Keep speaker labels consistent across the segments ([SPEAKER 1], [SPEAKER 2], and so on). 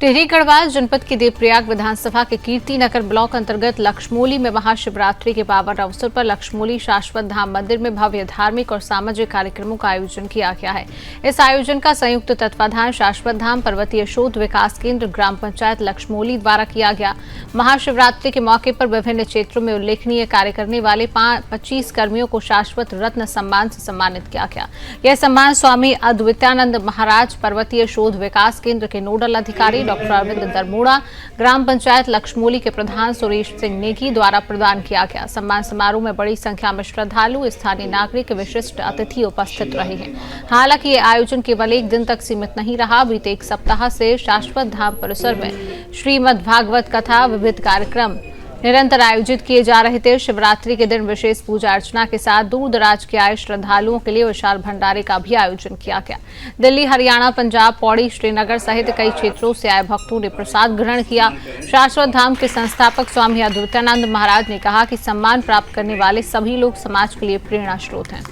[SPEAKER 1] टिहरी गढ़वाल जनपद के देवप्रयाग विधानसभा के कीर्ति नगर ब्लॉक अंतर्गत लक्ष्मोली में महाशिवरात्रि के पावन अवसर पर लक्ष्मोली शाश्वत धाम मंदिर में भव्य धार्मिक और सामाजिक कार्यक्रमों का आयोजन किया गया है। इस आयोजन का संयुक्त तत्वाधान शाश्वत धाम पर्वतीय शोध विकास केंद्र ग्राम पंचायत लक्ष्मोली द्वारा किया गया। महाशिवरात्रि के मौके पर विभिन्न क्षेत्रों में उल्लेखनीय कार्य करने वाले 25 कर्मियों को शाश्वत रत्न सम्मान से सम्मानित किया गया। यह सम्मान स्वामी अद्वैतानंद महाराज पर्वतीय शोध विकास केंद्र के नोडल अधिकारी डॉक्टर अरविंद दरमोड़ा, ग्राम पंचायत लक्ष्मोली के प्रधान सुरेश सिंह नेगी द्वारा प्रदान किया गया। सम्मान समारोह में बड़ी संख्या में श्रद्धालु, स्थानीय नागरिक, विशिष्ट अतिथि उपस्थित रहे हैं। हालांकि ये आयोजन केवल एक दिन तक सीमित नहीं रहा। बीते एक सप्ताह से शाश्वत धाम परिसर में श्रीमद् भागवत कथा, विविध कार्यक्रम निरंतर आयोजित किए जा रहे थे। शिवरात्रि के दिन विशेष पूजा अर्चना के साथ दूर दराज के आए श्रद्धालुओं के लिए विशाल भंडारे का भी आयोजन किया गया। दिल्ली, हरियाणा, पंजाब, पौड़ी, श्रीनगर सहित कई क्षेत्रों से आए भक्तों ने प्रसाद ग्रहण किया। शाश्वत धाम के संस्थापक स्वामी अद्वैतानंद महाराज ने कहा कि सम्मान प्राप्त करने वाले सभी लोग समाज के लिए प्रेरणा स्रोत हैं।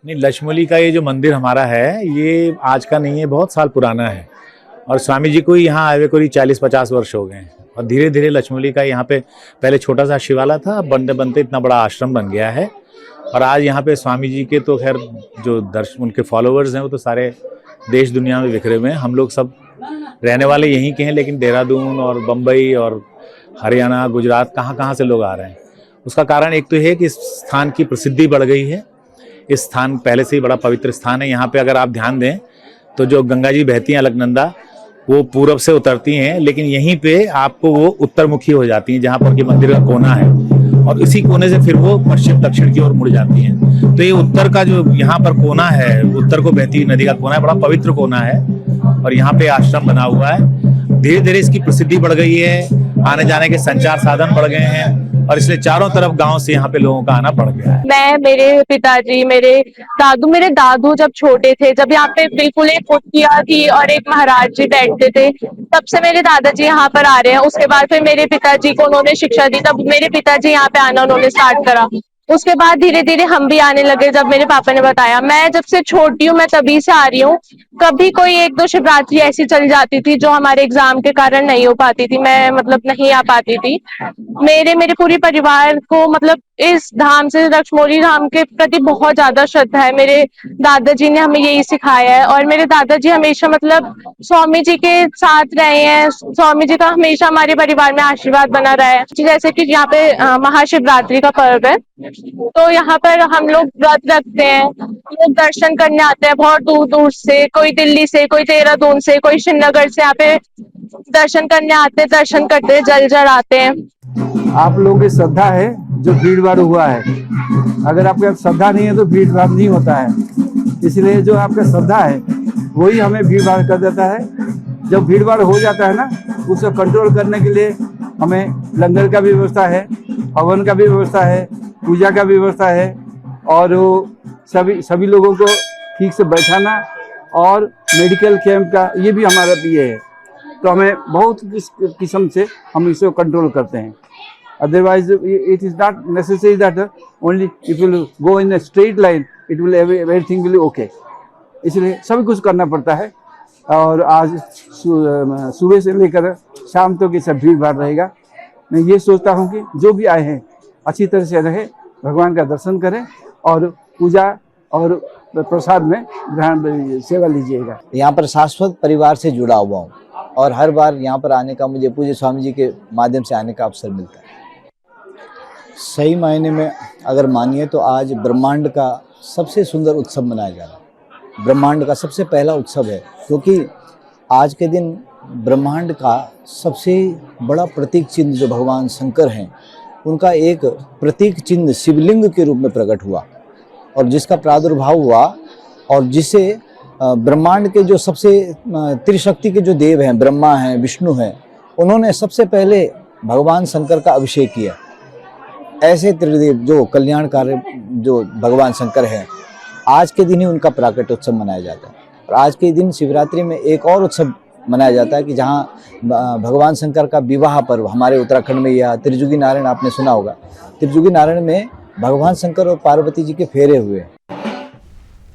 [SPEAKER 2] नहीं, लक्ष्मोली का ये जो मंदिर हमारा है ये आज का नहीं है, बहुत साल पुराना है और स्वामी जी को यहाँ आए हुए कोई 40-50 वर्ष हो गए हैं। और धीरे धीरे लक्ष्मोली का यहाँ पे पहले छोटा सा शिवालय था, बनते बनते इतना बड़ा आश्रम बन गया है। और आज यहाँ पे स्वामी जी के तो खैर जो उनके फॉलोअर्स हैं वो तो सारे देश दुनिया में बिखरे हुए हैं। हम लोग सब रहने वाले यहीं के हैं, लेकिन देहरादून और बम्बई और हरियाणा, गुजरात कहाँ से लोग आ रहे हैं। उसका कारण एक तो है कि इस स्थान की प्रसिद्धि बढ़ गई है। इस स्थान पहले से ही बड़ा पवित्र स्थान है। यहाँ पे अगर आप ध्यान दें तो जो गंगा जी बहती हैं अलकनंदा, वो पूरब से उतरती हैं, लेकिन यहीं पे आपको वो उत्तरमुखी हो जाती हैं, जहाँ पर उनके मंदिर का कोना है, और इसी कोने से फिर वो पश्चिम दक्षिण की ओर मुड़ जाती हैं। तो ये उत्तर का जो यहाँ पर कोना है, उत्तर को बहती नदी का कोना है, बड़ा पवित्र कोना है और यहाँ पे आश्रम बना हुआ है। धीरे धीरे इसकी प्रसिद्धि बढ़ गई है, आने जाने के संचार साधन बढ़ गए हैं और इसलिए चारों तरफ गांव से यहाँ पे लोगों का आना बढ़ गया है।
[SPEAKER 3] मैं, मेरे पिताजी, मेरे दादू जब छोटे थे, जब यहाँ पे बिल्कुल एक कुटिया थी और एक महाराज जी बैठते थे, तब से मेरे दादाजी यहाँ पर आ रहे हैं। उसके बाद फिर मेरे पिताजी को उन्होंने शिक्षा दी, तब मेरे पिताजी यहाँ पे आना उन्होंने स्टार्ट करा। उसके बाद धीरे धीरे हम भी आने लगे, जब मेरे पापा ने बताया। मैं जब से छोटी हूँ, मैं तभी से आ रही हूँ। कभी कोई 1-2 शिवरात्रि ऐसी चल जाती थी जो हमारे एग्जाम के कारण नहीं हो पाती थी, मैं नहीं आ पाती थी। मेरे पूरे परिवार को इस धाम से, लक्ष्मोली धाम के प्रति बहुत ज्यादा श्रद्धा है। मेरे दादाजी ने हमें यही सिखाया है और मेरे दादाजी हमेशा स्वामी जी के साथ रहे हैं। स्वामी जी का हमेशा हमारे परिवार में आशीर्वाद बना रहा है। जैसे कि यहाँ पे महाशिवरात्रि का पर्व है, तो यहाँ पर हम लोग व्रत रखते हैं, लोग दर्शन करने आते हैं बहुत दूर दूर से, कोई दिल्ली से, कोई देहरादून से, कोई श्रीनगर से यहाँ पे दर्शन करने आते हैं, दर्शन करते हैं, जल चढ़ाते हैं।
[SPEAKER 4] आप लोगों की श्रद्धा है जो भीड़ भाड़ हुआ है। अगर आपके श्रद्धा नहीं है तो भीड़ भाड़ नहीं होता है। इसलिए जो आपका श्रद्धा है वही हमें भीड़ भाड़ कर देता है। जब भीड़ भाड़ हो जाता है ना, उसको कंट्रोल करने के लिए हमें लंगर का भी व्यवस्था है, हवन का भी व्यवस्था है, पूजा का भी व्यवस्था है और सभी लोगों को ठीक से बैठाना और मेडिकल कैंप का ये भी हमारा ये है। तो हमें बहुत किस्म से हम इसको कंट्रोल करते हैं। Otherwise, it is not necessary that only if you go in a straight line, everything will be okay. इसलिए सभी कुछ करना पड़ता है और आज सुबह से लेकर शाम तक ये सब भीड़ भाड़ रहेगा। मैं ये सोचता हूँ कि जो भी आए हैं अच्छी तरह से रहे, भगवान का दर्शन करें और पूजा और प्रसाद में ग्रहण सेवा लीजिएगा।
[SPEAKER 5] यहाँ पर शाश्वत परिवार से जुड़ा हुआ हूँ और हर बार यहाँ पर आने का मुझे पूज्य स्वामी जी के माध्यम से आने का अवसर मिलता है। सही मायने में अगर मानिए तो आज ब्रह्मांड का सबसे सुंदर उत्सव मनाया जा रहा है। ब्रह्मांड का सबसे पहला उत्सव है, क्योंकि आज के दिन ब्रह्मांड का सबसे बड़ा प्रतीक चिन्ह जो भगवान शंकर हैं, उनका एक प्रतीक चिन्ह शिवलिंग के रूप में प्रकट हुआ और जिसका प्रादुर्भाव हुआ और जिसे ब्रह्मांड के जो सबसे त्रिशक्ति के जो देव हैं, ब्रह्मा हैं, विष्णु हैं, उन्होंने सबसे पहले भगवान शंकर का अभिषेक किया। ऐसे त्रिदेव जो कल्याणकारी जो भगवान शंकर हैं, आज के दिन ही उनका प्राकट्य उत्सव मनाया जाता है। और आज के दिन शिवरात्रि में एक और उत्सव मनाया जाता है कि जहाँ भगवान शंकर का विवाह पर्व हमारे उत्तराखंड में, या त्रिजुगी नारायण आपने सुना होगा, त्रिजुगी नारायण में भगवान शंकर और पार्वती जी के फेरे हुए।